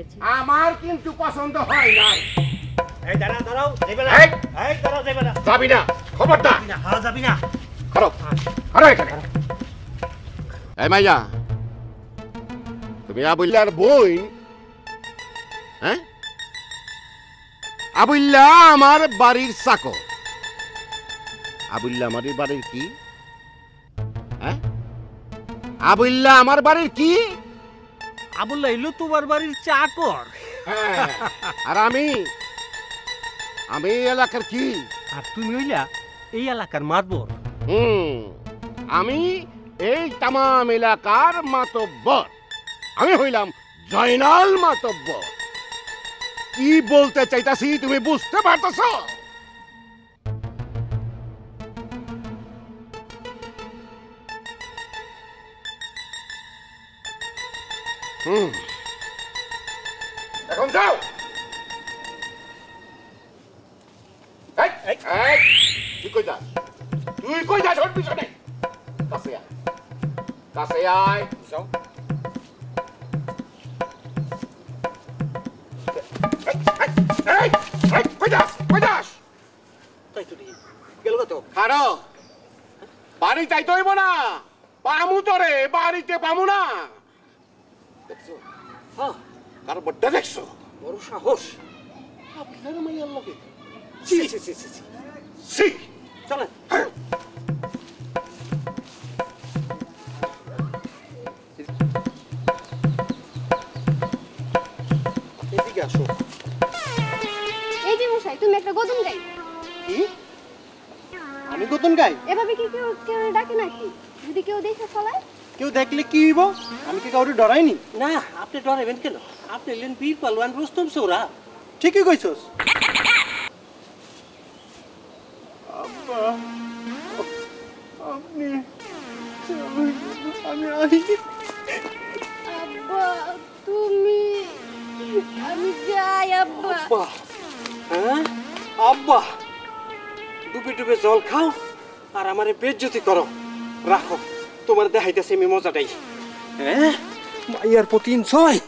দিয়েছি। আমার কিন্তু পছন্দ হয় নাই। এই দাঁড়াও দাঁড়াও, যাইবে না। এই! এই দাঁড়াও, যাইবে না। যাবি না, খবরদার। না, হ্যাঁ যাবি না। খারো খারো এখানে। এই মাইয়া, তুমি আবুল্লার বই? হ্যাঁ, আবুল্লা আমার বাড়ির চাকর। আবুল্লা আমার বাড়ির কি? হ্যাঁ, আবুল্লা আমার বাড়ির কি? আবুল্লাহ এলো তোমার বাড়ির চাকর। হ্যাঁ, আর আমি এই এলাকার কি? আর তুমি হইলা এই এলাকার মাতবর। আমি এই তামাম এলাকার মাতব্বর। আমি হইলাম জয়নাল মাতব্বর। কি বলতে চাইতাছি তুমি বুঝতে পারতেছ? এখন যাও। তুই কই যাস? তুই কই যাস? ওর পিছনে কাছে আয়, কাছে আয়। যাও। কই যাস? কই যাস? তাই তো গেল তো। খারো, বাড়ি যাইতে হইব না। পামু তোরে, বাড়িতে পামু না। দেখছো? হ্যাঁ, কার বড্ডা দেখছো? বড় সাহস। আপনার মাইয়ার লগে। সি সি সি সি সি, চলেন। এদিকে আসো। এই যে মশাই, তুমি একটা গোদন গাই। কি? আমি গোতন গাই? এভাবে কি কেউ কেউ ডাকে নাকি? যদি কেউ দেখে ফলায়? কেউ দেখলে কি হইব? আমি কি কাউরে ডরাইনি? না, আপনি ডরাইবেন কেন? আপনি এলেন বীর পালোয়ান রুস্তম সৌরা। ঠিকই কইছস। আব্বা, আপনি আমি আব্বা, তুমি আমি যাই আব্বা। আব্বা, হ্যাঁ আব্বা, ডুবে ডুবে জল খাও আর আমারে বেজ্জতি করো। রাখো, তোমার দেখাইতেছে আমি মজাটাই। হ্যাঁ, মাইয়ার প্রতি ইনসয়।